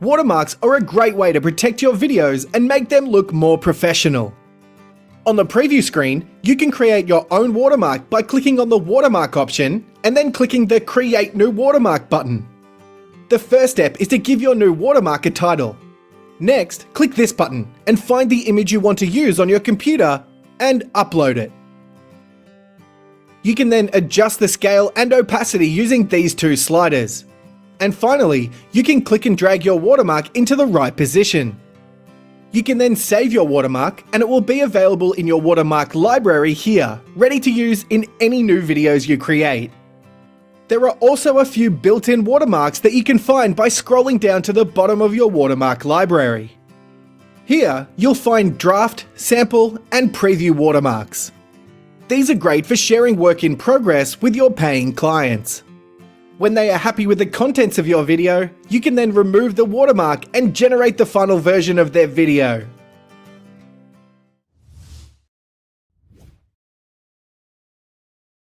Watermarks are a great way to protect your videos and make them look more professional. On the preview screen, you can create your own watermark by clicking on the watermark option and then clicking the Create New Watermark button. The first step is to give your new watermark a title. Next, click this button and find the image you want to use on your computer and upload it. You can then adjust the scale and opacity using these two sliders. And finally, you can click and drag your watermark into the right position. You can then save your watermark and it will be available in your watermark library here, ready to use in any new videos you create. There are also a few built-in watermarks that you can find by scrolling down to the bottom of your watermark library. Here, you'll find draft, sample, and preview watermarks. These are great for sharing work in progress with your paying clients. When they are happy with the contents of your video, you can then remove the watermark and generate the final version of their video.